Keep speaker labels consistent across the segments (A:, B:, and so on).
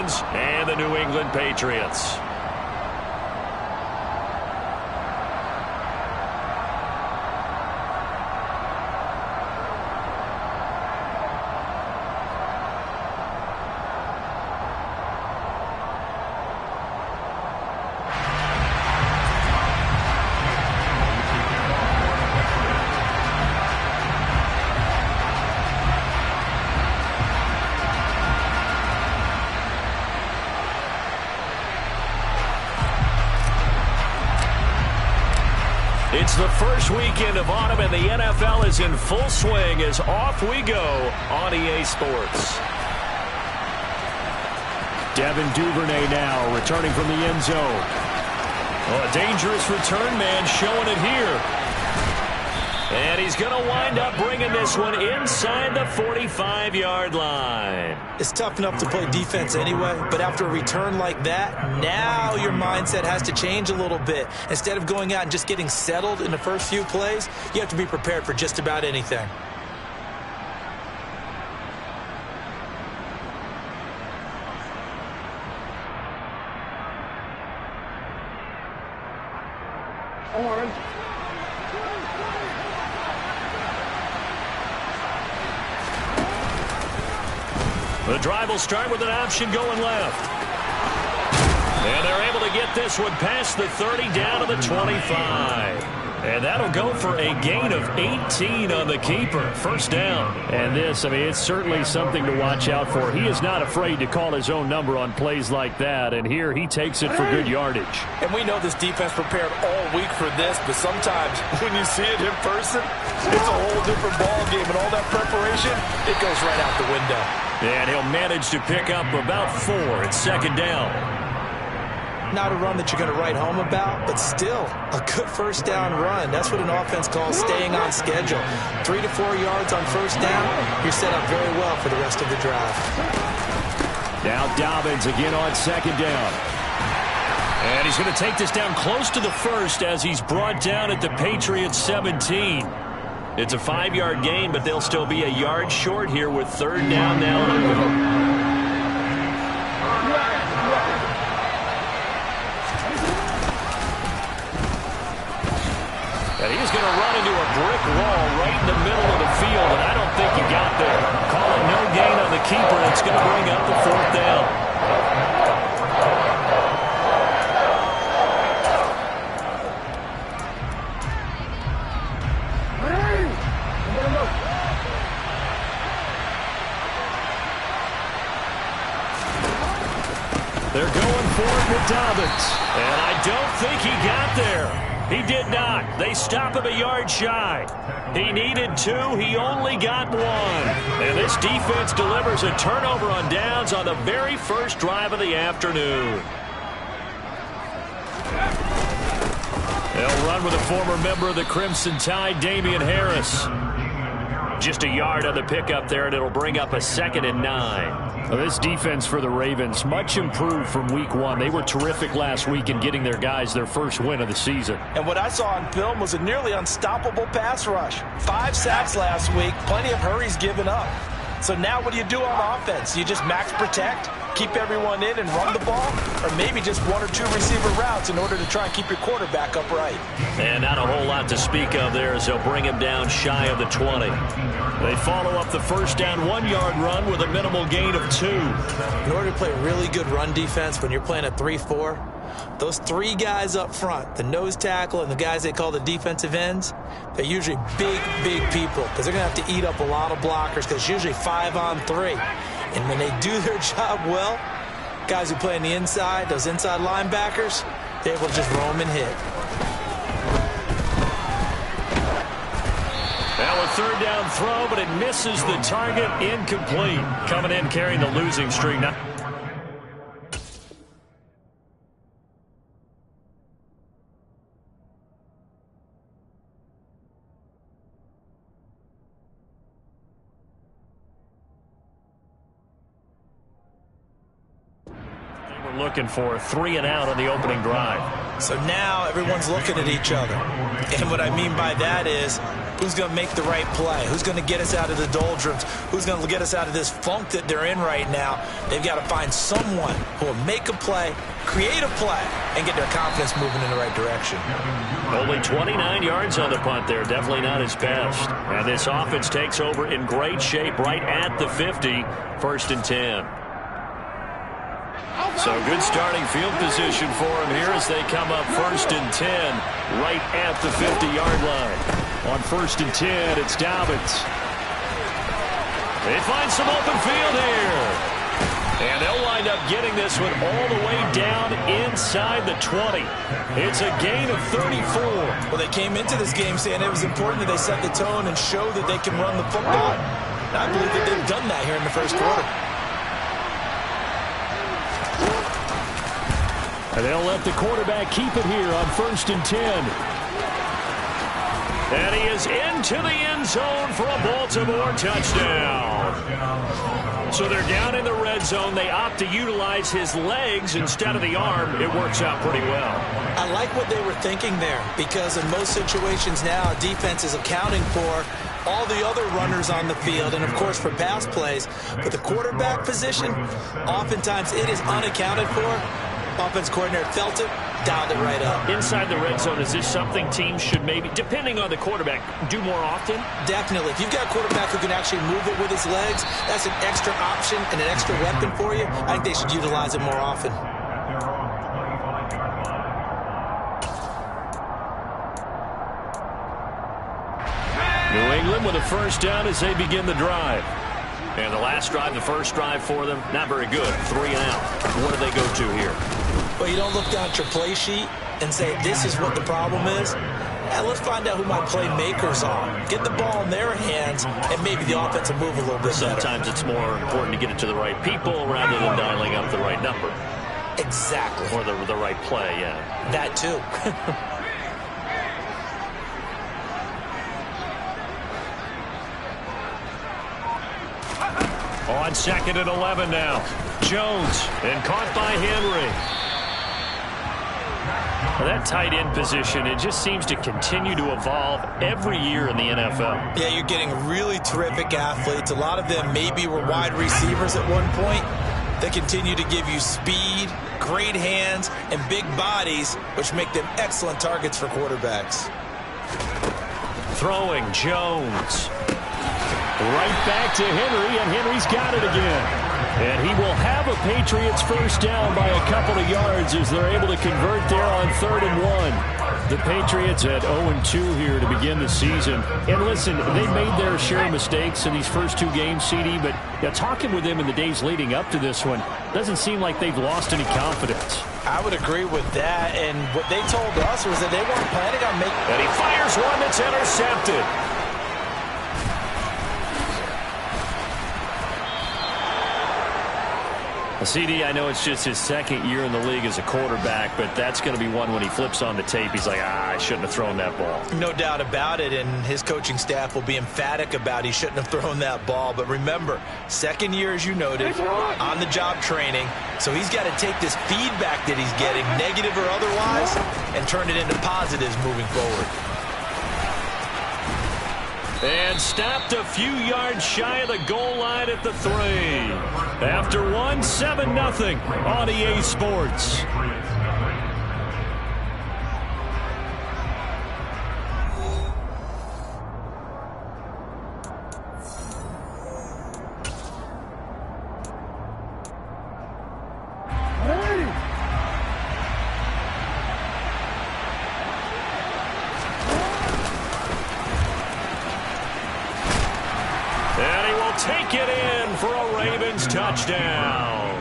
A: Ravens and the New England Patriots. It's the first weekend of autumn, and the NFL is in full swing as off we go on EA Sports. Devin Duvernay now returning from the end zone. Oh, a dangerous return man showing it here. And he's going to wind up bringing this one inside the 45-yard line.
B: It's tough enough to play defense anyway, but after a return like that, now your mindset has to change a little bit. Instead of going out and just getting settled in the first few plays, you have to be prepared for just about anything.
A: The drive will start with an option going left. And they're able to get this one past the 30 down to the 25. And that'll go for a gain of 18 on the keeper. First down.
C: And this, I mean, it's certainly something to watch out for. He is not afraid to call his own number on plays like that. And here he takes it for good yardage.
B: And we know this defense prepared all week for this, but sometimes when you see it in person, it's a whole different ball game. And all that preparation, it goes right out the window.
A: And he'll manage to pick up about 4 at second down.
B: Not a run that you're going to write home about, but still a good first down run. That's what an offense calls staying on schedule. 3 to 4 yards on first down, you're set up very well for the rest of the drive.
A: Now Dobbins again on second down. And he's going to take this down close to the first as he's brought down at the Patriots 17. It's a 5-yard gain, but they'll still be a yard short here with third down now. And he's going to run into a brick wall right in the middle of the field, and I don't think he got there. Call it no gain on the keeper, and it's going to bring up the fourth down. They're going for it with Dobbins, and I don't think he got there. He did not. They stop him a yard shy. He needed 2. He only got 1. And this defense delivers a turnover on downs on the very first drive of the afternoon. They'll run with a former member of the Crimson Tide, Damian Harris. Just a yard on the pickup there, and it'll bring up a 2nd and 9.
C: Well, this defense for the Ravens, much improved from week 1. They were terrific last week in getting their guys their first win of the season.
B: And what I saw on film was a nearly unstoppable pass rush. 5 sacks last week, plenty of hurries given up. So now what do you do on offense? You just max protect, keep everyone in and run the ball, or maybe just 1 or 2 receiver routes in order to try and keep your quarterback upright.
A: And not a whole lot to speak of there as they'll bring him down shy of the 20. They follow up the first down 1-yard run with a minimal gain of 2.
B: In order to play really good run defense when you're playing a 3-4, those 3 guys up front, the nose tackle and the guys they call the defensive ends, they're usually big, big people because they're going to have to eat up a lot of blockers because it's usually 5 on 3. And when they do their job well, guys who play on the inside, those inside linebackers, they're able to just roam and hit.
A: Now a third down throw, but it misses the target, incomplete. Coming in carrying the losing streak now. Looking for 3 and out on the opening drive.
B: So now everyone's looking at each other. And what I mean by that is Who's going to make the right play? Who's going to get us out of the doldrums? Who's going to get us out of this funk that they're in right now? They've got to find someone who will make a play, create a play, and get their confidence moving in the right direction.
A: Only 29 yards on the punt there. Definitely not his best. And this offense takes over in great shape right at the 50. 1st and 10. So good starting field position for him here as they come up 1st and 10 right at the 50-yard line. On 1st and 10, it's Dobbins. They find some open field here. And they'll wind up getting this one all the way down inside the 20. It's a gain of 34.
B: Well, they came into this game saying it was important that they set the tone and show that they can run the football. And I believe that they've done that here in the first quarter.
C: And they'll let the quarterback keep it here on 1st and 10.
A: And he is into the end zone for a Baltimore touchdown. So they're down in the red zone. They opt to utilize his legs instead of the arm. It works out pretty well.
B: I like what they were thinking there, because in most situations now, defense is accounting for all the other runners on the field and, of course, for pass plays. But the quarterback position, oftentimes it is unaccounted for. Offense coordinator felt it, dialed it right up.
A: Inside the red zone, is this something teams should maybe, depending on the quarterback, do more often?
B: Definitely. If you've got a quarterback who can actually move it with his legs, that's an extra option and an extra weapon for you. I think they should utilize it more often.
A: New England with a 1st down as they begin the drive. And the last drive, the first drive for them, not very good. 3 and out. What do they go to here?
B: Well, you don't look down at your play sheet and say, this is what the problem is. Let's find out who my playmakers are. Get the ball in their hands, and maybe the offense will move a little bit
A: Sometimes
B: better.
A: it's more important to get it to the right people rather than dialing up the right number.
B: Exactly.
A: Or the right play, yeah.
B: That too.
A: On 2nd and 11 now. Jones, and caught by Henry. Well, that tight end position, it just seems to continue to evolve every year in the NFL.
B: Yeah, you're getting really terrific athletes. A lot of them maybe were wide receivers at one point. They continue to give you speed, great hands, and big bodies, which make them excellent targets for quarterbacks.
A: Throwing Jones.
C: Right back to Henry, and Henry's got it again. And he will have a Patriots 1st down by a couple of yards as they're able to convert there on 3rd and 1. The Patriots at 0-2 here to begin the season. And listen, they made their share of mistakes in these first 2 games, CD, but talking with them in the days leading up to this one, doesn't seem like they've lost any confidence.
B: I would agree with that, and what they told us was that they weren't planning on making...
A: And he fires one that's intercepted. CD, I know it's just his 2nd year in the league as a quarterback, but that's going to be one when he flips on the tape. He's like, I shouldn't have thrown that ball.
B: No doubt about it, and his coaching staff will be emphatic about he shouldn't have thrown that ball. But remember, 2nd year, as you noted, on-the-job training. So he's got to take this feedback that he's getting, negative or otherwise, and turn it into positives moving forward.
A: And stopped a few yards shy of the goal line at the 3. After 1, 7-0 on EA Sports. Take it in for a Ravens touchdown.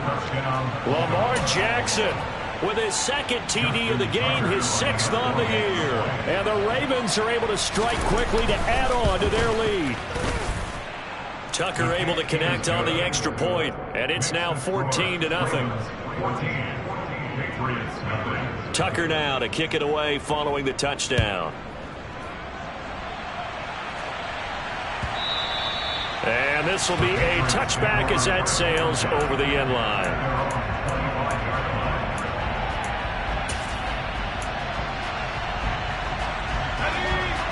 A: Lamar Jackson with his 2nd TD of the game, his 6th on the year. And the Ravens are able to strike quickly to add on to their lead. Tucker able to connect on the extra point, and it's now 14-0. Tucker now to kick it away following the touchdown. And this will be a touchback as that sails over the end line.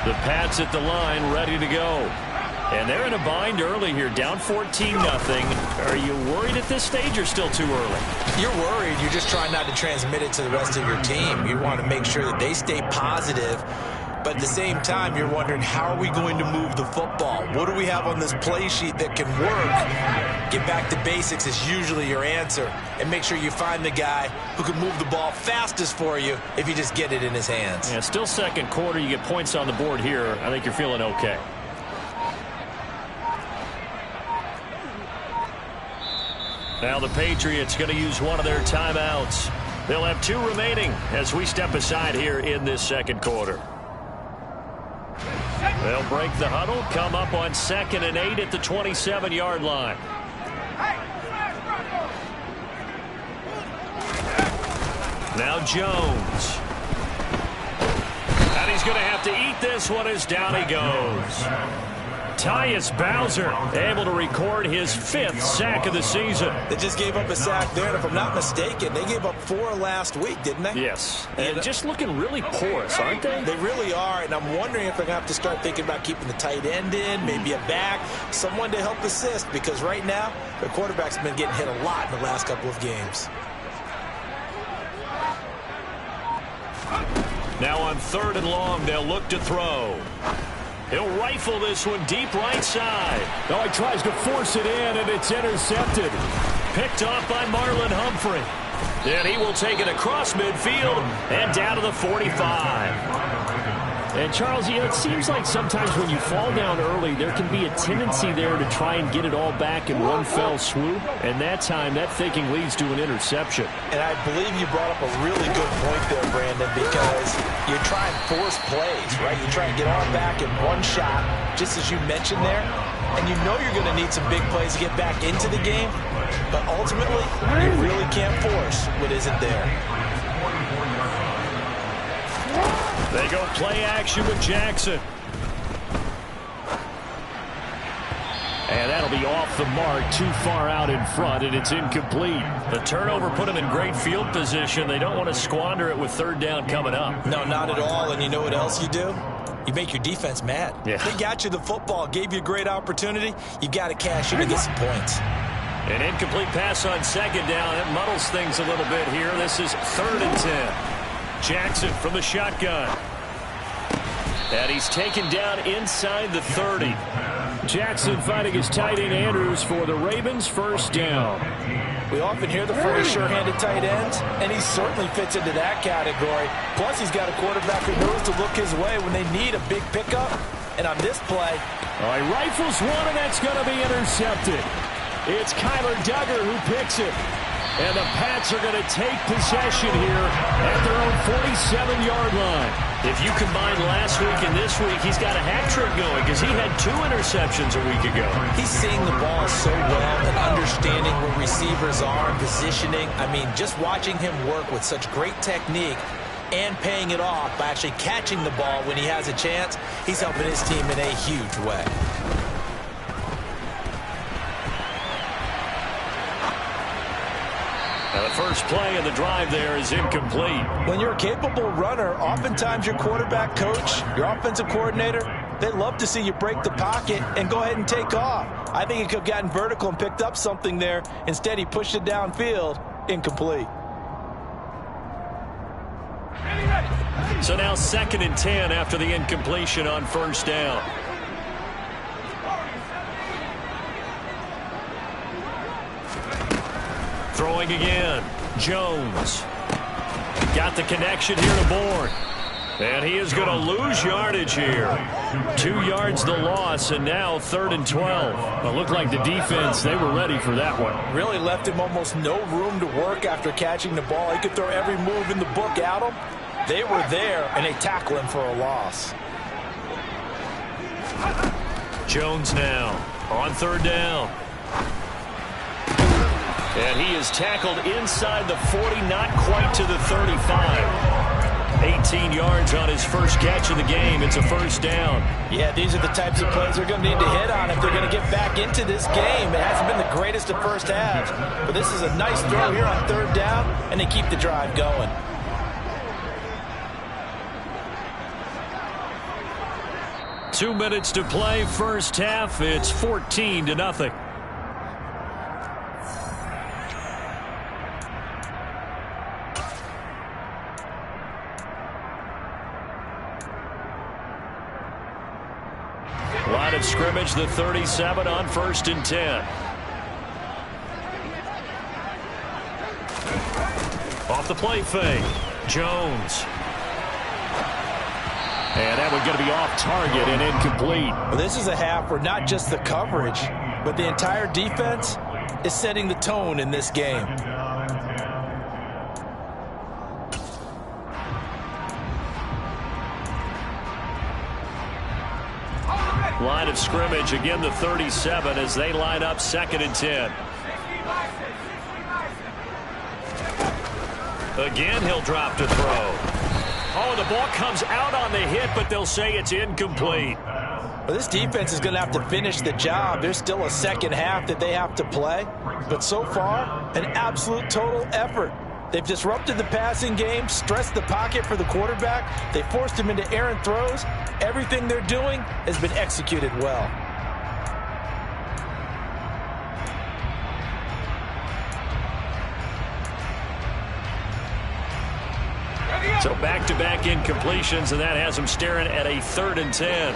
A: The The Pats at the line, ready to go. And they're in a bind early here, down 14-0. Are you worried at this stage or still too early?
B: You're worried. You're just trying not to transmit it to the rest of your team. You want to make sure that they stay positive. But at the same time, you're wondering, how are we going to move the football? What do we have on this play sheet that can work? Get back to basics is usually your answer. And make sure you find the guy who can move the ball fastest for you if you just get it in his hands.
A: Yeah, still second quarter. You get points on the board here. I think you're feeling okay. Now the Patriots going to use one of their timeouts. They'll have 2 remaining as we step aside here in this second quarter. They'll break the huddle, come up on 2nd and 8 at the 27-yard line. Now Jones. And he's going to have to eat this one as down he goes. Tyus Bowser able to record his 5th sack of the season.
B: They just gave up a sack there, and if I'm not mistaken, they gave up 4 last week, didn't they?
A: Yes, and just looking really porous, aren't they?
B: They really are, and I'm wondering if they're going to have to start thinking about keeping the tight end in, maybe a back, someone to help assist, because right now, their quarterback's been getting hit a lot in the last couple of games.
A: Now on 3rd and long, they'll look to throw. He'll rifle this one deep right side.
C: Oh, he tries to force it in, and it's intercepted.
A: Picked off by Marlon Humphrey. Then he will take it across midfield and down to the 45.
C: And, Charles, you know, it seems like sometimes when you fall down early, there can be a tendency there to try and get it all back in one fell swoop. And that time, that thinking leads to an interception.
B: And I believe you brought up a really good point there, Brandon, because you try and force plays, right? You try and get all back in one shot, just as you mentioned there. And you know you're going to need some big plays to get back into the game. But ultimately, you really can't force what isn't there.
A: They go play action with Jackson. And that'll be off the mark, too far out in front, and it's incomplete. The turnover put them in great field position. They don't want to squander it with 3rd down coming up.
B: No, not at all. And you know what else you do? You make your defense mad.
A: Yeah.
B: They got you the football, gave you a great opportunity. You got to cash in and get some points.
A: An incomplete pass on 2nd down. It muddles things a little bit here. This is 3rd and 10. Jackson from the shotgun. And he's taken down inside the 30.
C: Jackson fighting his tight end Andrews for the Ravens' 1st down.
B: We often hear the phrase sure-handed tight ends, and he certainly fits into that category. Plus, he's got a quarterback who knows to look his way when they need a big pickup. And on this play,
C: he rifles one, and that's going to be intercepted. It's Kyler Duggar who picks it. And the Pats are going to take possession here at their own 47-yard line.
A: If you combine last week and this week, he's got a hat trick going because he had 2 interceptions a week ago.
B: He's seeing the ball so well and understanding where receivers are and positioning. I mean, just watching him work with such great technique and paying it off by actually catching the ball when he has a chance, he's helping his team in a huge way.
A: Now the first play of the drive there is incomplete.
B: When you're a capable runner, oftentimes your quarterback coach, your offensive coordinator, they love to see you break the pocket and go ahead and take off. I think he could have gotten vertical and picked up something there. Instead, he pushed it downfield, incomplete.
A: So now 2nd and 10 after the incompletion on 1st down. Throwing again. Jones. Got the connection here to Bourne. And he is going to lose yardage here. 2 yards the loss, and now 3rd and 12.
C: It looked like the defense, they were ready for that one.
B: Really left him almost no room to work after catching the ball. He could throw every move in the book at him. They were there, and they tackle him for a loss.
A: Jones now on 3rd down. And he is tackled inside the 40, not quite to the 35. 18 yards on his first catch of the game. It's a 1st down.
B: Yeah, these are the types of plays they're going to need to hit on if they're going to get back into this game. It hasn't been the greatest of first halves, but this is a nice throw here on 3rd down, and they keep the drive going.
A: 2 minutes to play, first half. It's 14-0. Line of scrimmage, the 37 on 1st and 10. Off the play fake, Jones. And that one's going to be off target and incomplete.
B: Well, this is a half where not just the coverage, but the entire defense is setting the tone in this game.
A: Line of scrimmage, again the 37 as they line up 2nd and 10. Again, he'll drop to throw. Oh, the ball comes out on the hit, but they'll say it's incomplete.
B: Well, this defense is going to have to finish the job. There's still a second half that they have to play. But so far, an absolute total effort. They've disrupted the passing game, stressed the pocket for the quarterback. They forced him into errant throws. Everything they're doing has been executed well.
A: So back-to-back incompletions, and that has them staring at a 3rd and 10.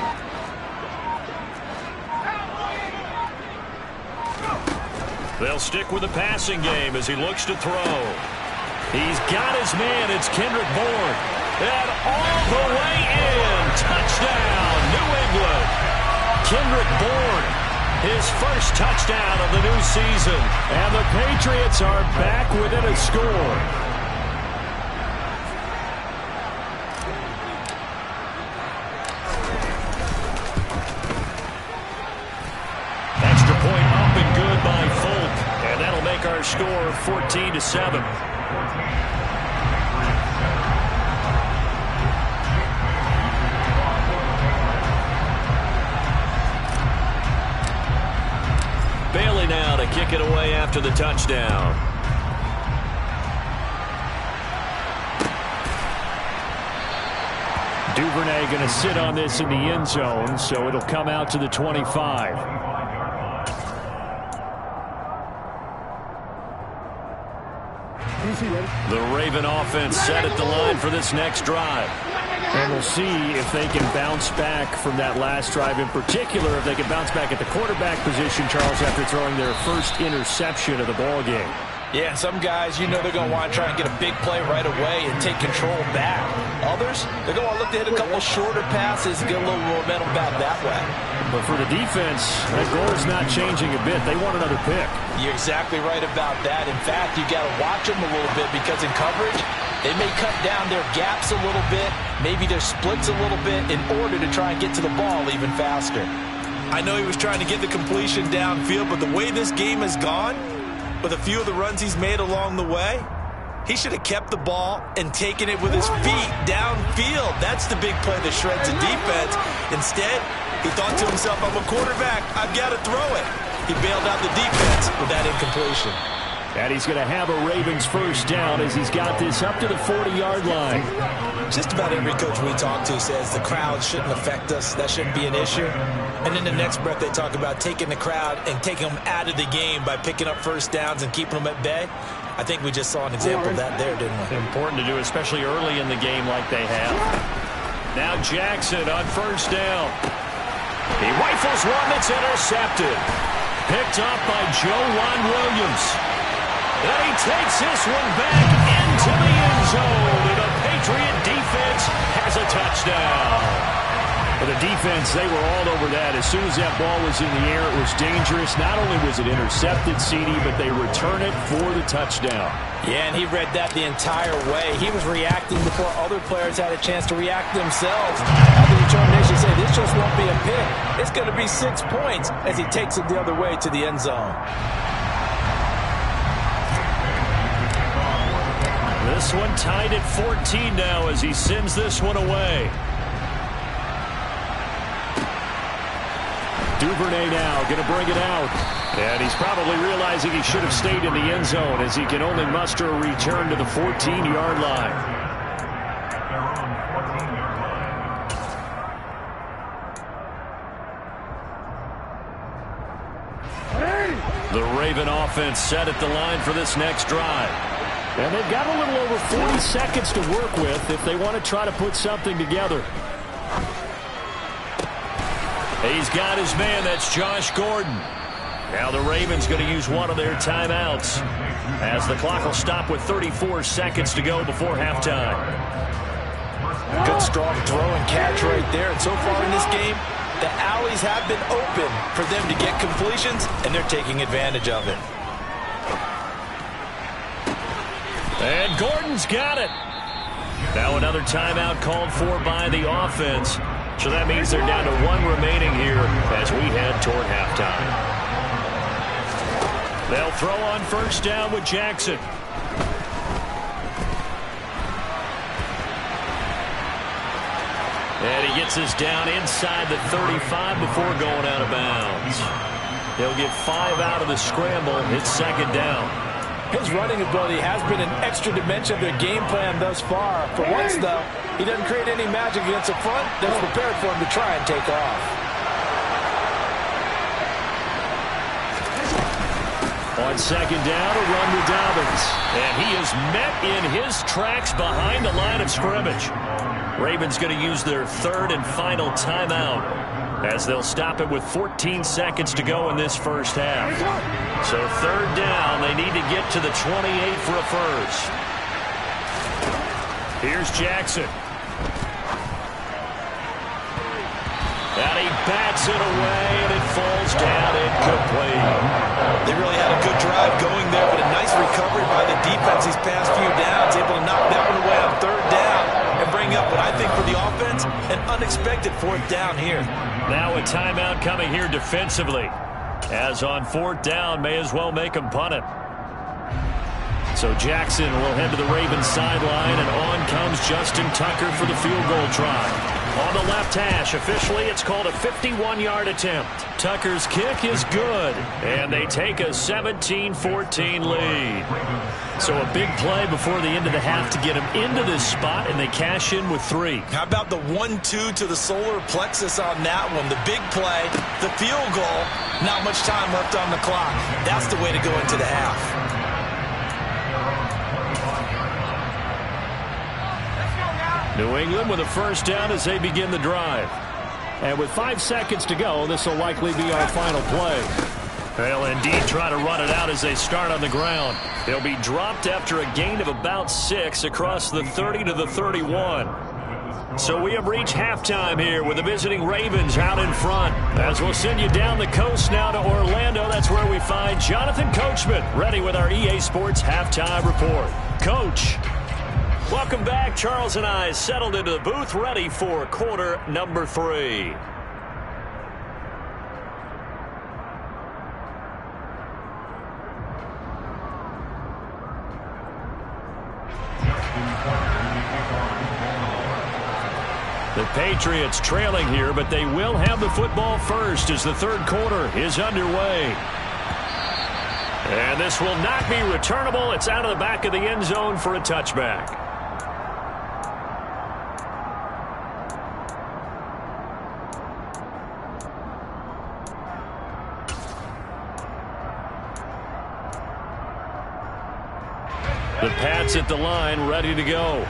A: They'll stick with the passing game as he looks to throw. He's got his man. It's Kendrick Bourne. And all the way in. Touchdown, New England. Kendrick Bourne, his first touchdown of the new season. And the Patriots are back within a score. By Folk, and that'll make our score 14-7. Bailey now to kick it away after the touchdown. Duvernay going to sit on this in the end zone, so it'll come out to the 25. The Raven offense set at the line for this next drive. And we'll see if they can bounce back from that last drive. In particular, if they can bounce back at the quarterback position, Charles, after throwing their first interception of the ball game.
B: Yeah, some guys, you know they're going to want to try and get a big play right away and take control back. Others, they're going to want to look to hit a couple shorter passes and get a little momentum back that way.
A: But for the defense, that goal is not changing a bit. They want another pick.
B: You're exactly right about that. In fact, you got to watch them a little bit because in coverage, they may cut down their gaps a little bit, maybe their splits a little bit in order to try and get to the ball even faster. I know he was trying to get the completion downfield, but the way this game has gone, with a few of the runs he's made along the way, he should have kept the ball and taken it with his feet downfield. That's the big play that shreds the defense. Instead, he thought to himself, I'm a quarterback, I've got to throw it. He bailed out the defense with that incompletion.
A: And he's going to have a Ravens first down as he's got this up to the 40-yard line.
B: Just about every coach we talk to says the crowd shouldn't affect us. That shouldn't be an issue. And in the next breath, they talk about taking the crowd and taking them out of the game by picking up first downs and keeping them at bay. I think we just saw an example of that there, didn't we?
A: Important to do, especially early in the game like they have. Now Jackson on first down. He rifles one that's intercepted. Picked up by Juwan Williams. And he takes this one back into the end zone. And the Patriot defense has a touchdown. But the defense, they were all over that. As soon as that ball was in the air, it was dangerous. Not only was it intercepted, CD, but they return it for the touchdown.
B: Yeah, and he read that the entire way. He was reacting before other players had a chance to react themselves. Had the determination to say, this just won't be a pick. It's going to be 6 points as he takes it the other way to the end zone.
A: This one tied at 14 now as he sends this one away. Duvernay now going to bring it out. And he's probably realizing he should have stayed in the end zone as he can only muster a return to the 14-yard line. The Raven offense set at the line for this next drive.
C: And they've got a little over 40 seconds to work with if they want to try to put something together.
A: He's got his man. That's Josh Gordon. Now the Ravens going to use one of their timeouts as the clock will stop with 34 seconds to go before halftime.
B: Good strong throw and catch right there. And so far in this game, the alleys have been open for them to get completions, and they're taking advantage of it.
A: And Gordon's got it. Now another timeout called for by the offense. So that means they're down to one remaining here as we head toward halftime. They'll throw on first down with Jackson. And he gets us down inside the 35 before going out of bounds. He'll get 5 out of the scramble. It's second down.
B: His running ability has been an extra dimension of their game plan thus far. For once, though, he doesn't create any magic against the front that's prepared for him to try and take off.
A: On second down, a run to Dobbins. And he is met in his tracks behind the line of scrimmage. Ravens going to use their third and final timeout as they'll stop it with 14 seconds to go in this first half. So third down, they need to get to the 28 for a first. Here's Jackson. And he bats it away, and it falls down incomplete.
B: They really had a good drive going there, but a nice recovery by the defense these past few downs, able to knock that one away on third down and bring up what I think for the offense, an unexpected fourth down here.
A: Now a timeout coming here defensively, as on fourth down, may as well make him punt it. So Jackson will head to the Ravens sideline, and on comes Justin Tucker for the field goal try. On the left hash, officially, it's called a 51-yard attempt. Tucker's kick is good, and they take a 17-14 lead. So a big play before the end of the half to get him into this spot, and they cash in with 3.
B: How about the 1-2 to the solar plexus on that one? The big play, the field goal, not much time left on the clock. That's the way to go into the half.
A: New England with a first down as they begin the drive.
C: And with 5 seconds to go, this will likely be our final play.
A: They'll indeed try to run it out as they start on the ground. They'll be dropped after a gain of about 6 across the 30 to the 31. So we have reached halftime here with the visiting Ravens out in front. As we'll send you down the coast now to Orlando, that's where we find Jonathan Coachman ready with our EA Sports halftime report. Coach. Welcome back. Charles and I settled into the booth ready for quarter number 3. The Patriots trailing here, but they will have the football first as the third quarter is underway. And this will not be returnable. It's out of the back of the end zone for a touchback. The Pats at the line, ready to go.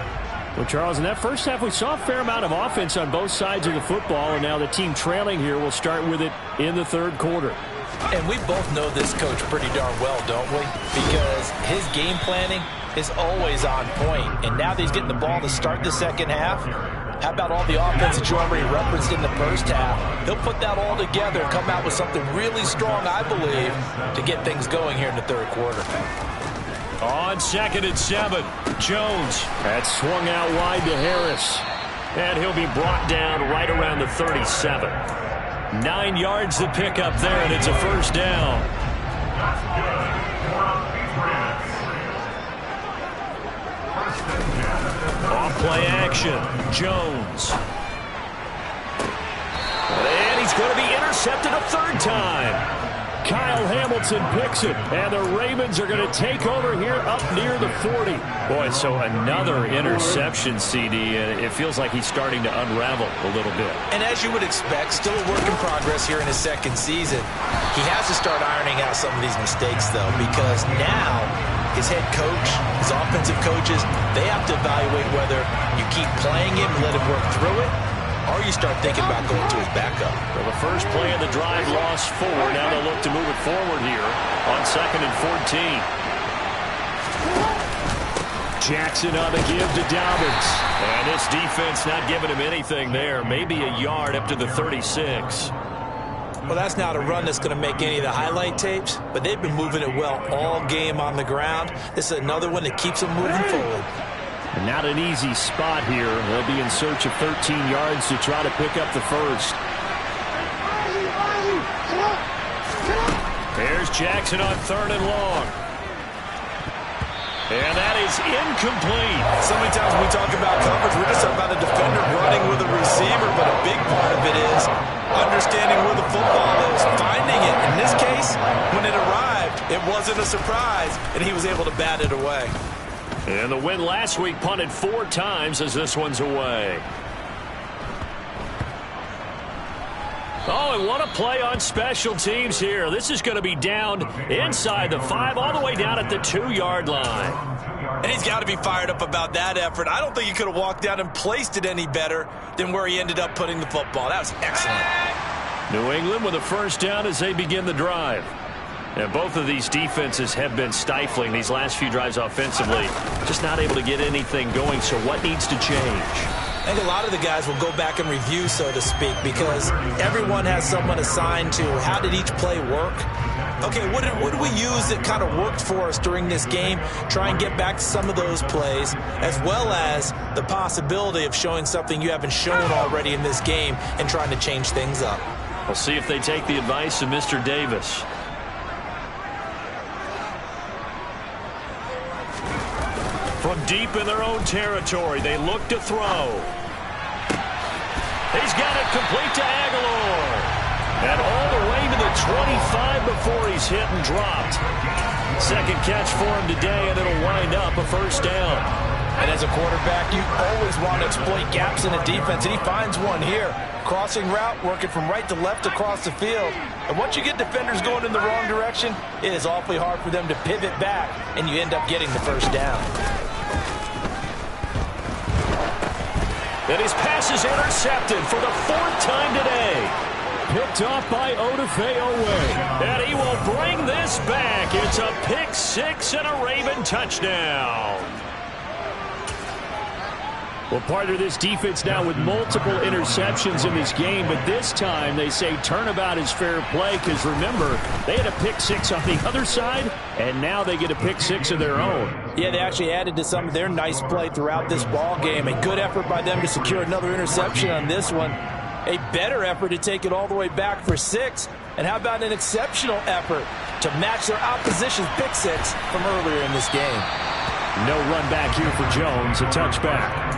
C: Well, Charles, in that first half, we saw a fair amount of offense on both sides of the football, and now the team trailing here will start with it in the third quarter.
B: And we both know this coach pretty darn well, don't we? Because his game planning is always on point. And now that he's getting the ball to start the second half, how about all the offense that you already referenced in the first half? He'll put that all together and come out with something really strong, I believe, to get things going here in the third quarter.
A: On second and 7, Jones. That's swung out wide to Harris. And he'll be brought down right around the 37. 9 yards to pick up there, and it's a first down. Off play action, Jones. And he's going to be intercepted a third time.
C: Kyle Hamilton picks it, and the Ravens are going to take over here up near the 40.
A: Boy, so another interception, CD, and it feels like he's starting to unravel a little bit.
B: And as you would expect, still a work in progress here in his second season. He has to start ironing out some of these mistakes, though, because now his head coach, his offensive coaches, they have to evaluate whether you keep playing him and let him work through it, or you start thinking about going to his backup.
A: Well, the first play of the drive lost 4. Now they'll look to move it forward here on 2nd and 14.
C: Jackson on the give to Dobbins.
A: And this defense not giving him anything there. Maybe a yard up to the 36.
B: Well, that's not a run that's going to make any of the highlight tapes, but they've been moving it well all game on the ground. This is another one that keeps them moving forward.
C: And not an easy spot here. They'll be in search of 13 yards to try to pick up the first.
A: There's Jackson on 3rd and long. And that is incomplete.
B: So many times when we talk about coverage, we're just talking about a defender running with a receiver, but a big part of it is understanding where the football is, finding it. In this case, when it arrived, it wasn't a surprise, and he was able to bat it away.
A: And the win last week punted 4 times as this one's away. Oh, and what a play on special teams here. This is going to be down inside the 5, all the way down at the 2-yard line.
B: And he's got to be fired up about that effort. I don't think he could have walked down and placed it any better than where he ended up putting the football. That was excellent.
A: New England with a first down as they begin the drive. And both of these defenses have been stifling these last few drives offensively. Just not able to get anything going, so what needs to change?
B: I think a lot of the guys will go back and review, so to speak, because everyone has someone assigned to how did each play work. Okay, what did we use that kind of worked for us during this game? Try and get back to some of those plays, as well as the possibility of showing something you haven't shown already in this game and trying to change things up.
A: We'll see if they take the advice of Mr. Davis. From deep in their own territory, they look to throw. He's got it complete to Aguilar. And all the way to the 25 before he's hit and dropped. Second catch for him today, and it'll wind up a first down.
B: And as a quarterback, you always want to exploit gaps in the defense, and he finds one here. Crossing route, working from right to left across the field. And once you get defenders going in the wrong direction, it is awfully hard for them to pivot back, and you end up getting the first down.
A: And his pass is intercepted for the 4th time today.
C: Picked off by Odafe-Oweh.
A: And he will bring this back. It's a pick 6 and a Raven touchdown.
C: Well, part of this defense now with multiple interceptions in this game, but this time they say turnabout is fair play because, remember, they had a pick 6 on the other side, and now they get a pick 6 of their own.
B: Yeah, they actually added to some of their nice play throughout this ball game. A good effort by them to secure another interception on this one. A better effort to take it all the way back for 6. And how about an exceptional effort to match their opposition's pick 6 from earlier in this game?
C: No run back here for Jones, a touchback.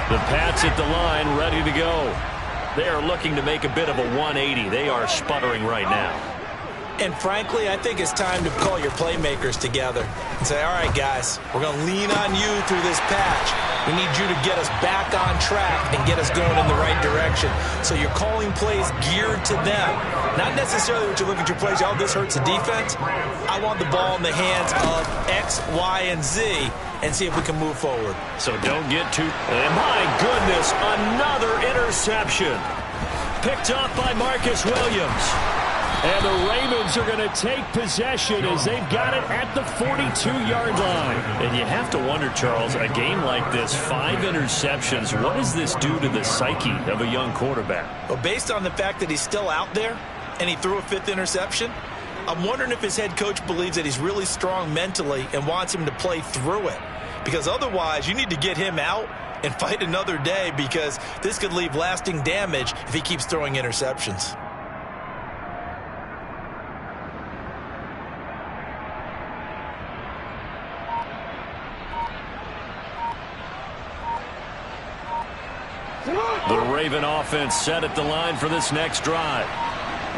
A: The Pats at the line, ready to go. They are looking to make a bit of a 180. They are sputtering right now.
B: And frankly, I think it's time to call your playmakers together and say, all right, guys, we're going to lean on you through this patch. We need you to get us back on track and get us going in the right direction. So you're calling plays geared to them. Not necessarily what you're looking at your plays, oh, this hurts the defense. I want the ball in the hands of X, Y, and Z and see if we can move forward.
A: So don't get too... And my goodness, another interception. Picked off by Marcus Williams.
C: And the Ravens are going to take possession as they've got it at the 42-yard line.
A: And you have to wonder, Charles, a game like this, 5 interceptions, what does this do to the psyche of a young quarterback?
B: Well, based on the fact that he's still out there and he threw a 5th interception, I'm wondering if his head coach believes that he's really strong mentally and wants him to play through it. Because otherwise, you need to get him out and fight another day, because this could leave lasting damage if he keeps throwing interceptions.
A: The Raven offense set at the line for this next drive.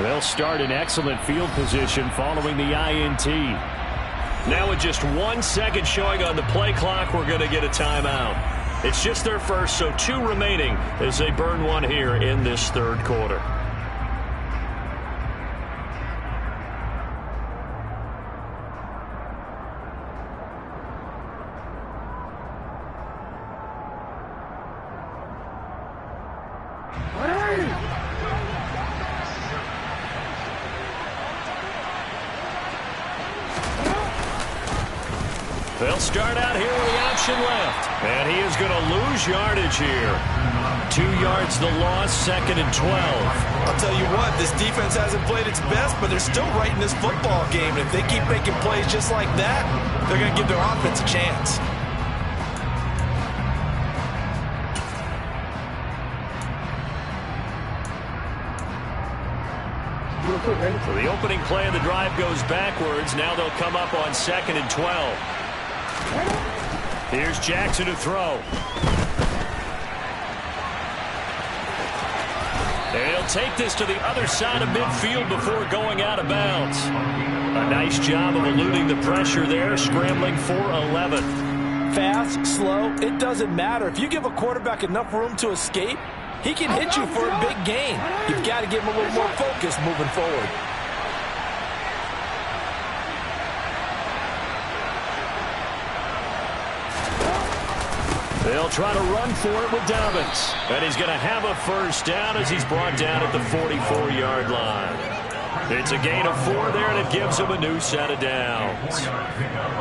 C: They'll start in excellent field position following the INT.
A: Now with just 1 second showing on the play clock, we're going to get a timeout. It's just their first, so 2 remaining as they burn one here in this third quarter. They'll start out here with the option left. And he is going to lose yardage here. 2 yards the loss, 2nd and 12.
B: I'll tell you what, this defense hasn't played its best, but they're still right in this football game. And if they keep making plays just like that, they're going to give their offense a chance.
A: So the opening play of the drive goes backwards. Now they'll come up on 2nd and 12. Here's Jackson to throw. And he'll take this to the other side of midfield before going out of bounds. A nice job of eluding the pressure there, scrambling for 11.
B: Fast, slow, it doesn't matter. If you give a quarterback enough room to escape, he can hit you for a big gain. You've got to give him a little more focus moving forward.
A: They'll try to run for it with Dobbins. And he's going to have a first down as he's brought down at the 44-yard line. It's a gain of 4 there, and it gives him a new set of downs.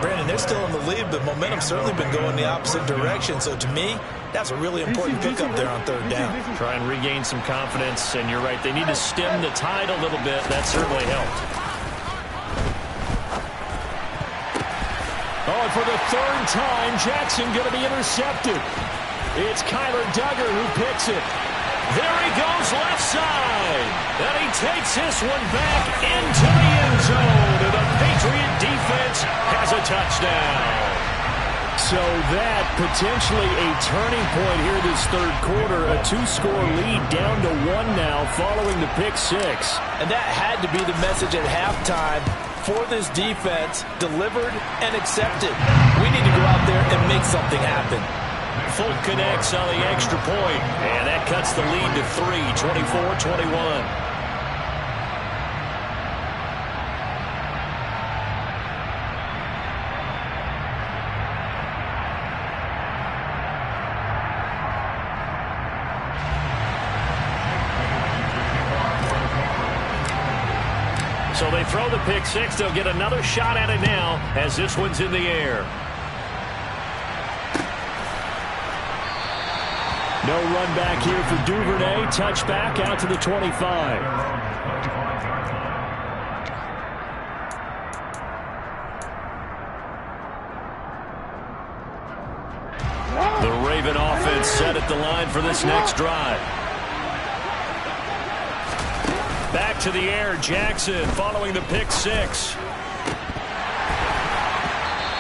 B: Brandon, they're still in the lead, but momentum's certainly been going the opposite direction. So to me, that's a really important pickup there on 3rd down.
A: Try and regain some confidence, and you're right. They need to stem the tide a little bit. That certainly helped.
C: Oh, and for the 3rd time, Jackson going to be intercepted. It's Kyler Duggar who picks it.
A: There he goes left side. And he takes this one back into the end zone. And the Patriot defense has a touchdown.
C: So that potentially a turning point here this 3rd quarter. A 2-score lead down to 1 now following the pick 6.
B: And that had to be the message at halftime for this defense, delivered and accepted. We need to go out there and make something happen.
A: Folk connects on the extra point, and that cuts the lead to 3, 24-21. So they throw the pick 6. They'll get another shot at it now as this one's in the air.
C: No run back here for Duvernay. Touchback out to the 25.
A: The Raven offense set at the line for this next drive. Back to the air, Jackson following the pick 6.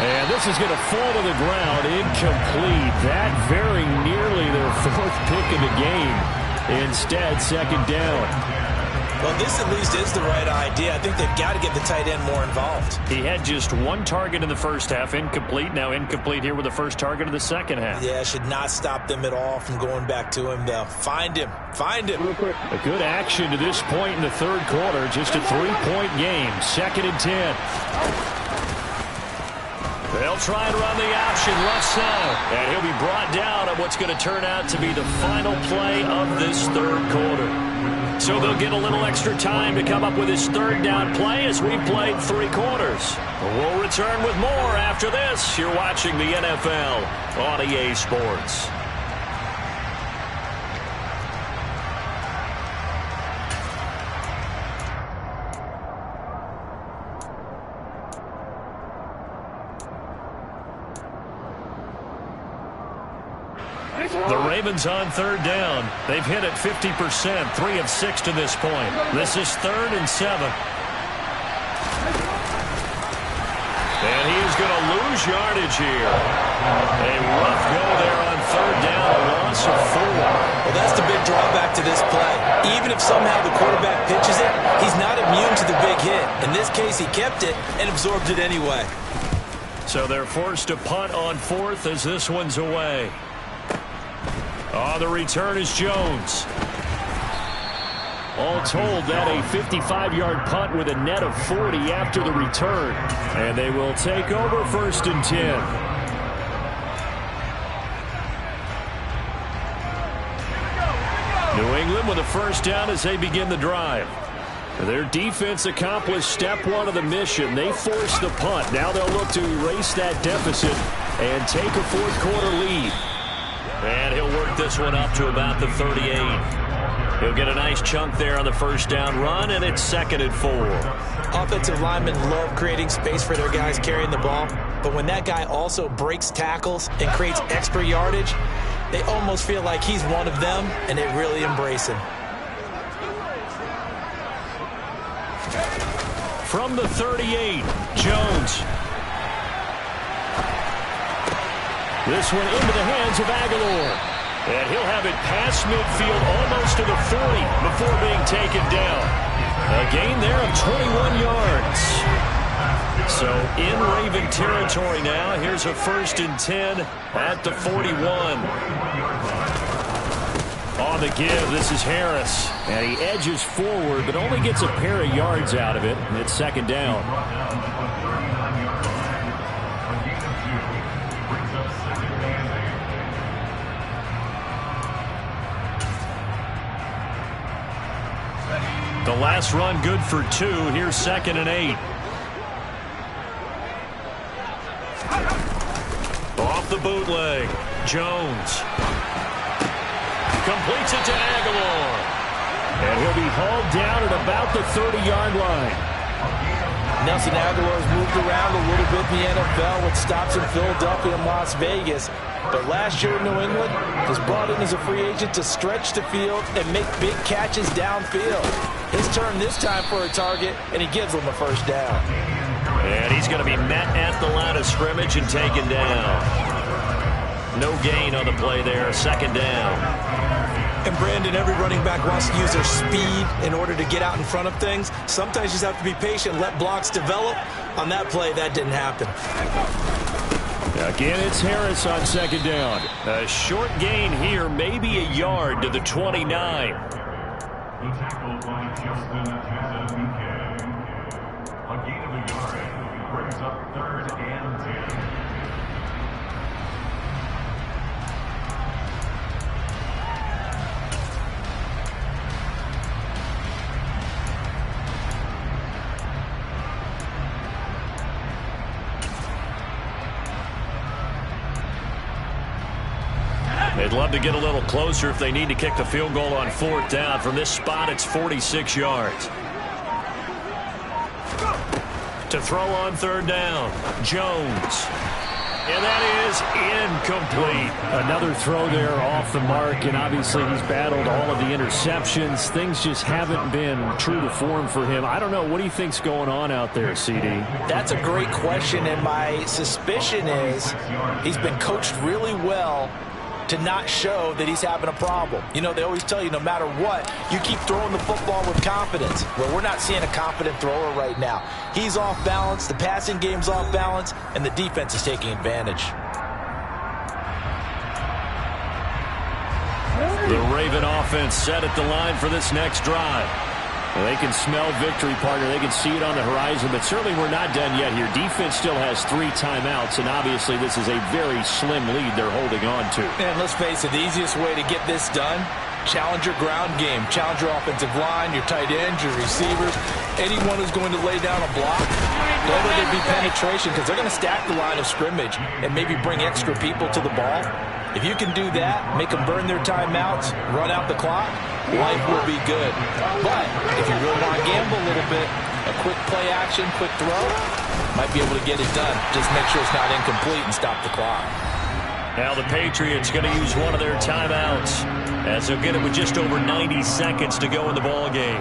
C: And this is going to fall to the ground, incomplete. That very nearly their 4th pick of the game. Instead, 2nd down.
B: Well, this at least is the right idea. I think they've got to get the tight end more involved.
A: He had just 1 target in the first half, incomplete. Now incomplete here with the first target of the second half.
B: Yeah, should not stop them at all from going back to him, though. Find him. Find him.
C: A good action to this point in the 3rd quarter. Just a 3-point game. 2nd and 10.
A: They'll try and run the option left side. And he'll be brought down at what's going to turn out to be the final play of this 3rd quarter. So they'll get a little extra time to come up with his 3rd down play as we've played 3 quarters. We'll return with more after this. You're watching the NFL on EA Sports. The Ravens on 3rd down. They've hit it 50%, 3 of 6 to this point. This is 3rd and 7. And he is going to lose yardage here. A rough go there on 3rd down, a loss of 4.
B: Well, to this play. Even if somehow the quarterback pitches it, he's not immune to the big hit. In this case, he kept it and absorbed it anyway.
A: So they're forced to punt on fourth as this one's away. On the return is Jones. All told, that a 55-yard punt with a net of 40 after the return. And they will take over 1st and 10. New England with a first down as they begin the drive. Their defense accomplished step one of the mission. They forced the punt. Now they'll look to erase that deficit and take a fourth-quarter lead. And he'll work this one up to about the 38. He'll get a nice chunk there on the first down run, and it's 2nd and 4.
B: Offensive linemen love creating space for their guys carrying the ball, but when that guy also breaks tackles and creates extra yardage, they almost feel like he's one of them, and they really embrace him.
A: From the 38, Jones. This one into the hands of Aguilar. And he'll have it past midfield almost to the 40 before being taken down. A gain there of 21 yards. So in Raven territory now. Here's a 1st and 10 at the 41. On the give, this is Harris. And he edges forward, but only gets a pair of yards out of it. And it's 2nd down. The last run good for 2. Here's 2nd and 8. Off the bootleg. Jones. Completes it to Aguilar. And he'll be hauled down at about the 30-yard line.
B: Nelson Aguilar's moved around a little bit in the NFL with stops in Philadelphia and Las Vegas. But last year in New England was brought in as a free agent to stretch the field and make big catches downfield. His turn this time for a target, and he gives them a first down.
A: And he's going to be met at the line of scrimmage and taken down. No gain on the play there, 2nd down.
B: And Brandon, every running back wants to use their speed in order to get out in front of things. Sometimes you just have to be patient, let blocks develop. On that play, that didn't happen.
A: Again, it's Harris on 2nd down. A short gain here, maybe a yard to the 29.
D: The tackle by Justin Azubuike. A gain of a yard brings up 3rd and 10.
A: They'd love to get a little closer if they need to kick the field goal on 4th down. From this spot, it's 46 yards. To throw on 3rd down, Jones. And that is incomplete.
C: Another throw there off the mark, and obviously he's battled all of the interceptions. Things just haven't been true to form for him. I don't know. What do you think's going on out there, CD?
B: That's a great question, and my suspicion is he's been coached really well to not show that he's having a problem. You know, they always tell you no matter what, you keep throwing the football with confidence. Well, we're not seeing a confident thrower right now. He's off balance, the passing game's off balance, and the defense is taking advantage.
A: The Raven offense set at the line for this next drive. Well, they can smell victory, partner. They can see it on the horizon, but certainly we're not done yet here. Defense still has 3 timeouts, and obviously this is a very slim lead they're holding on to.
B: And let's face it, the easiest way to get this done, challenge your ground game. Challenge your offensive line, your tight ends, your receivers, anyone who's going to lay down a block. Don't let there be penetration because they're going to stack the line of scrimmage and maybe bring extra people to the ball. If you can do that, make them burn their timeouts, run out the clock, life will be good. But if you really want to gamble a little bit, a quick play action, quick throw, might be able to get it done. Just make sure it's not incomplete and stop the clock.
A: Now the Patriots going to use one of their timeouts as they'll get it with just over 90 seconds to go in the ball game.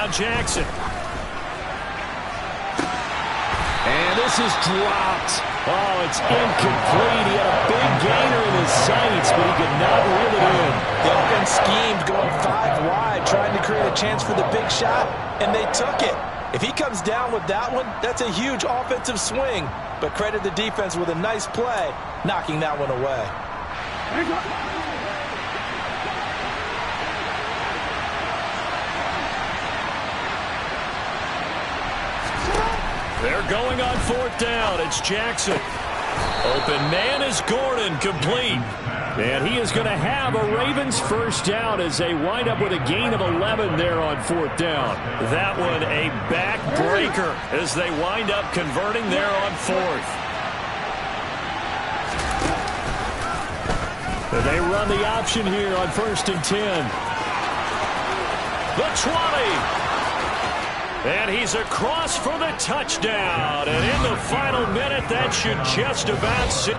A: Now Jackson.
C: And this is dropped. Oh, it's incomplete. He had a big gainer in his sights, but he could not reel it in.
B: The offense schemed going 5 wide, trying to create a chance for the big shot, and they took it. If he comes down with that one, that's a huge offensive swing. But credit the defense with a nice play, knocking that one away.
A: They're going on 4th down. It's Jackson. Open man is Gordon, complete. And he is going to have a Ravens first down as they wind up with a gain of 11 there on 4th down. That one a backbreaker as they wind up converting there on 4th.
C: They run the option here on 1st and 10.
A: The 20. And he's across for the touchdown. And in the final minute, that should just about sit.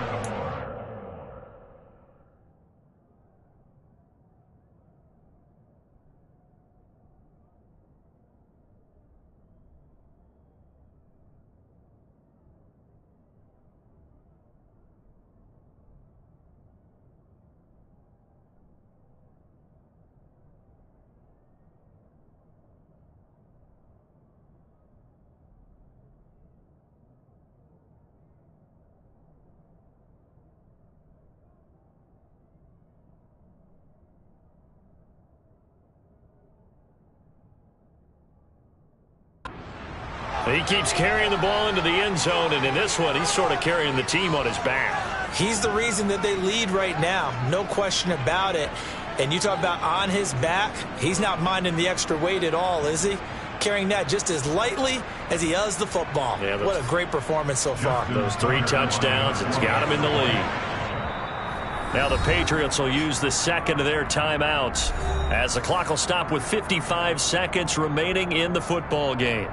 A: He keeps carrying the ball into the end zone, and in this one, he's sort of carrying the team on his back.
B: He's the reason that they lead right now, no question about it. And you talk about on his back, he's not minding the extra weight at all, is he? Carrying that just as lightly as he does the football. Yeah, what a great performance so far.
A: Those 3 touchdowns, it's got him in the lead. Now the Patriots will use the second of their timeouts as the clock will stop with 55 seconds remaining in the football game.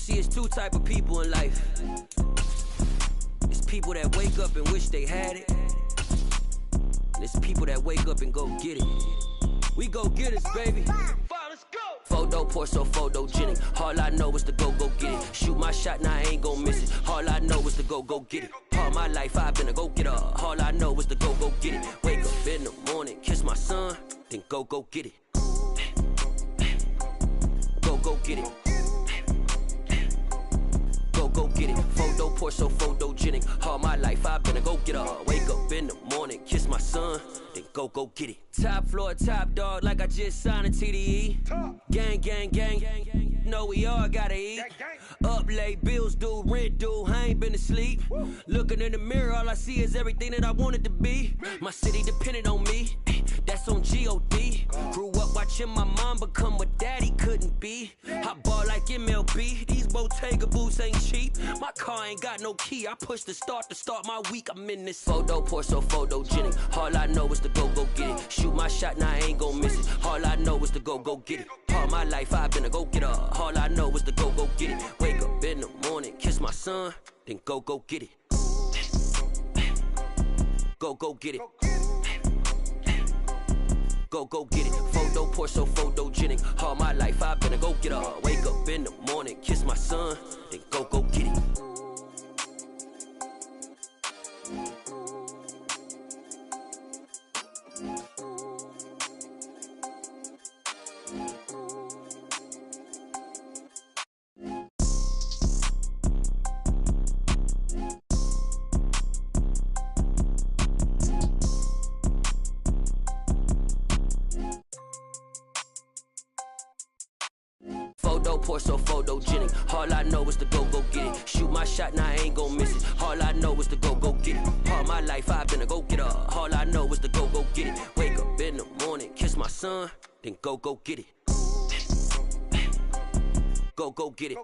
E: see, it's two type of people in life. It's people that wake up and wish they had it. And it's people that wake up and go get it. We go get it, baby. Let's go. Photo pour so photogenic. All I know is to go get it. Shoot my shot, now I ain't gon' miss it. All I know is to go get it. All my life I've been a go-getter. All I know is to go get it. Wake up in the morning, kiss my son, then go get it. Go get it. Go get it. Photo pour so photogenic. All my life I've been a go-getter. Wake up in the morning, kiss my son, then go get it. Top floor, top dog, like I just signed a TDE. Gang, gang, gang. Know we all gotta eat. Up late, bills due, rent due, I ain't been asleep. Looking in the mirror, all I see is everything that I wanted to be. My city depended on me, that's on G.O.D. Grew up watching my mom become what daddy couldn't be. I ball like MLB, these Bottega boots ain't cheap. My car ain't got no key, I push the start to start my week. I'm in this photo pour so photogenic. All I know is to go get it. Shoot my shot, now I ain't gon' miss it. All I know is to go get it. All my life I've been a go-getter. All I know is to go get it. Wake up in the morning, kiss my son, then go get it. Go get it. Go get it. Photo pour so photogenic. All my life I've been a go-getter. Wake up in the morning, kiss my son, then go get it. Photo pour so photogenic. All I know is to go get it. Shoot my shot, now I ain't gon' miss it. All I know is to go get it. All my life I've been a go-getter. All I know is to go get it. Wake up in the morning, kiss my son, then go get it. Go get it.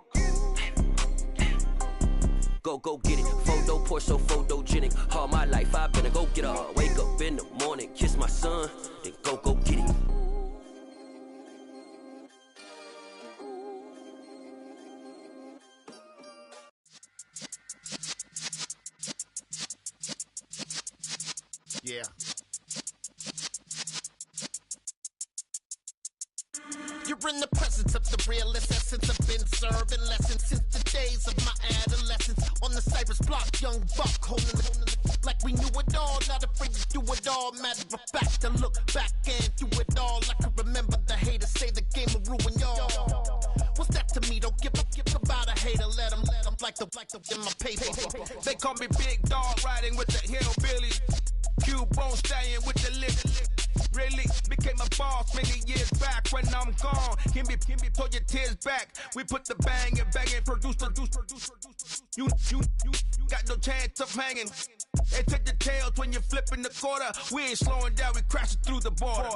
E: Go get it. Photo pour so photogenic. All my life I've been a go-getter. Wake up in the morning, kiss my son, then go get it.
F: Yeah. You're in the presence of the realest essence. I've been serving lessons since the days of my adolescence. On the Cypress block, young buck holding it like we knew it all. Not afraid to do it all. Matter of fact, to look back and do it all. I can remember the haters say the game will ruin y'all. What's that to me? Don't give about a hater. Let them like the in my paper.
G: They call me Big Dog, riding with the hillbillies. Cubone stallion with the lip. Really became a boss many years back. When I'm gone, can be pull your tears back. We put the bang and produce. You got no chance of hanging. They take the tails when you're flipping the quarter. We ain't slowing down, we crashing through the border.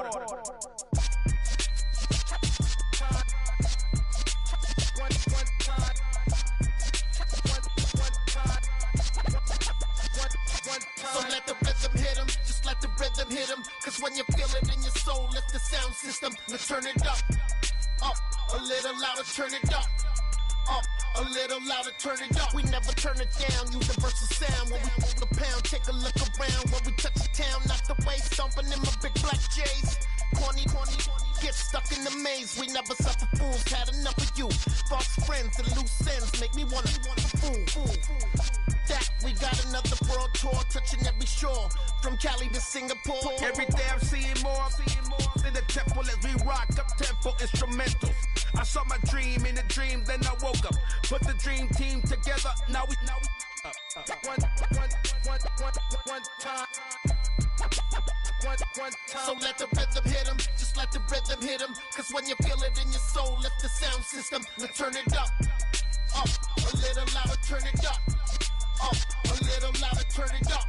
F: So let the rhythm hit him, just let the rhythm hit him. Cause when you feel it in your soul, lift the sound system. Let's turn it up, a little louder, turn it up, a little louder, turn it up. We never turn it down, universal sound. When we move the pound, take a look around. When we touch the town, not the way, stomping in my big black J's. Corny, get stuck in the maze. We never suffer fools, had enough of you. False friends and loose ends make me wanna fool. That we got another world tour, touching every shore, from Cali to Singapore.
G: Every day I'm seeing more in the temple as we rock up tempo instrumentals. I saw my dream in a dream, then I woke up. Put the dream team together, now we one time.
F: So let the rhythm hit him, just let the rhythm hit him. Cause when you feel it in your soul, lift the sound system. Let's turn it up, a little louder, turn it up, a little louder, turn it up.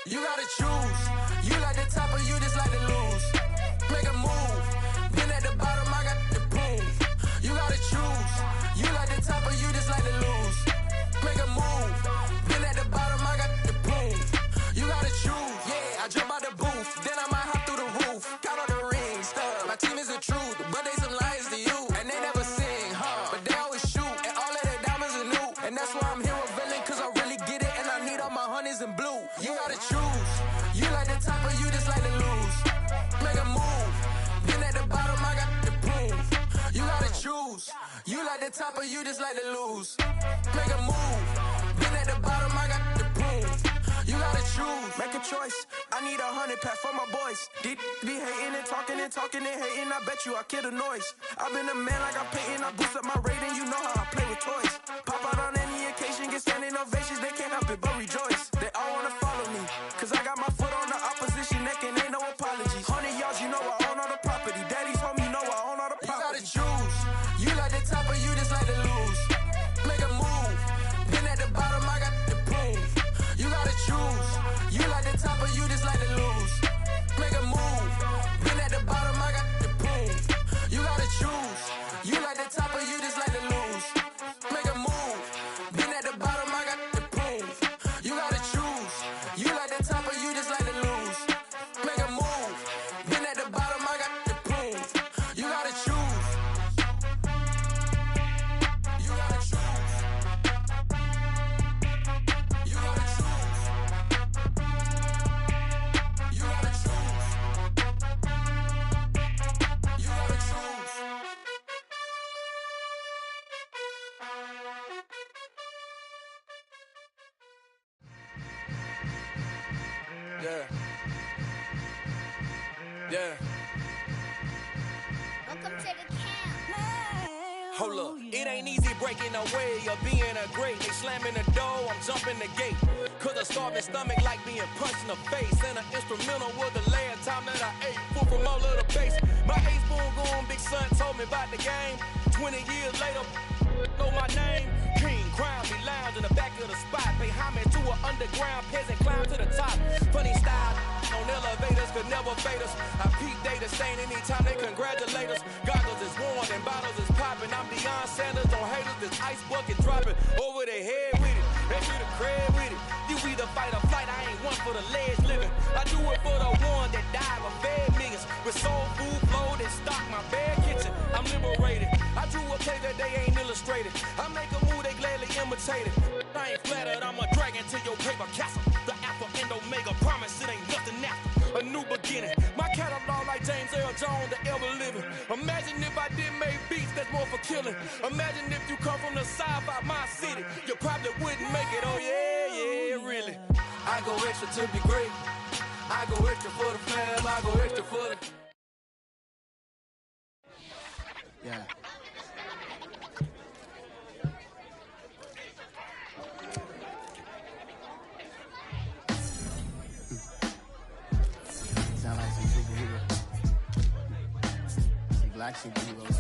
H: You gotta choose. You like to top of you just like to lose. Make a move. Been at the bottom, I got the boom. You gotta choose. You like the top of you just like to lose. Make a move. Been at the bottom, I got the boom. You gotta choose. Yeah, I jump out the booth. Then I might hop through the roof. Count all the rings. My team is the truth, but they some liars to you. And they never sing, but they always shoot. And all of their diamonds are new. And that's why I'm here revealing, cause I really get it. And I need all my honeys in blue. You gotta choose. You like the top of you just like to lose. Make a move. Been at the bottom, I got the boom. You gotta choose. You like the top of you just like to lose. Make a move. Been at the bottom, I got the boom. You gotta choose. Make a choice. I need 100 pack for my boys. Deep be hating and talking and hating. I bet you I kill the noise. I've been a man like I'm Peyton. I boost up my rating. You know how I play with toys. Pop out on any occasion, get standing ovations. They can't help it but rejoice. They all wanna follow me, cause I got my foot on the opposition neck and ain't no apologies. 100 yards, you know I own all the property. Daddy's home, you know I own all the property. You gotta choose. You like the top of you just like to lose. Make a move. Been at the bottom, I got the boom. You gotta choose. You like the top of you just like to lose. Make a move. Been at the bottom, I got the boom. You gotta choose. You like the top of you just like to lose. Make a move. Been at the bottom, I got the boom. You gotta choose. You like the top of you just like to lose. Make a move. Been at the bottom, I got the boom. You gotta choose. You gotta choose. You gotta choose. You gotta choose. You gotta choose. Yeah. Yeah.
I: Welcome to the camp.
H: Hold up, it ain't easy breaking away or being a great. They slamming the door, I'm jumping the gate. Cause a starving stomach like being punched in the face. And an instrumental was the last time that I ate. Full from all of the bass. My ace boom going, big son told me about the game. 20 years later, know my name. King Crown, be lounge in the back of the spot. Pay homage to an underground peasant, climb to the top. Funny style on elevators could never fade us. I peep data stain anytime they congratulate us. Goggles is worn and bottles is popping. I'm Deion Sanders on haters, this ice bucket dropping over their head with it. They should have crab with it. You either fight or flight, I ain't one for the ledge living. I do it for the one that died or fed millions. With soul food flow that stock my bare kitchen. I'm liberated. I drew a play that they ain't illustrated. I make a move they gladly imitated. I ain't flattered, I'm a dragon to your paper castle. The Alpha and Omega promise it ain't nothing after. A new beginning. My catalog like James Earl Jones, the ever living. Imagine if I didn't make beats that's more for killing. Imagine if you come from the south out my city. You probably wouldn't make it, oh yeah, yeah, really. I go extra to be great. I go extra for the fam, I go extra for the...
J: Yeah. Sound like some superheroes. Some black superheroes.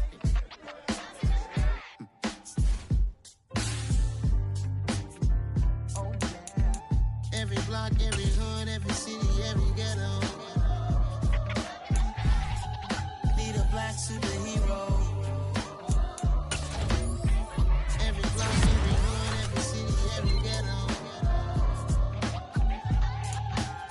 F: Oh yeah. Every block, every hood, every city, every ghetto. Need a black superhero. Every block, every hood, every city, every ghetto.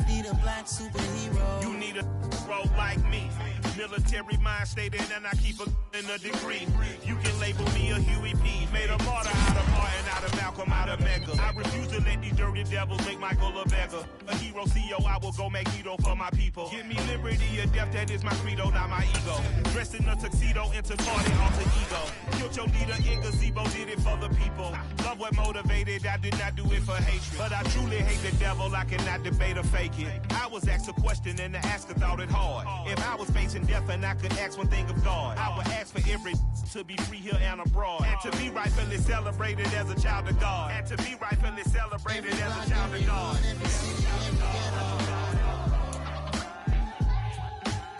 F: Need a black superhero.
G: You need a role like me. Military mind stated, and I keep in a degree. You can label me a Huey P. Made a martyr out of Martin, out of Malcolm, out of Mega. I refuse to let these dirty devils make Michael a beggar. A hero CEO, I will go Magneto for my people. Give me liberty or death, that is my credo, not my ego. Dressed in a tuxedo, into party, alter ego. Killed your leader in gazebo, did it for the people. Love what motivated, I did not do it for hatred. But I truly hate the devil, I cannot debate or fake it. I was asked a question and the asker thought it hard. If I was facing death and I could ask one thing of God, I would ask for every to be free here and abroad, and to be rightfully celebrated as a child of God, and to be rightfully celebrated as a child of God.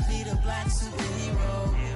F: Need a black superhero.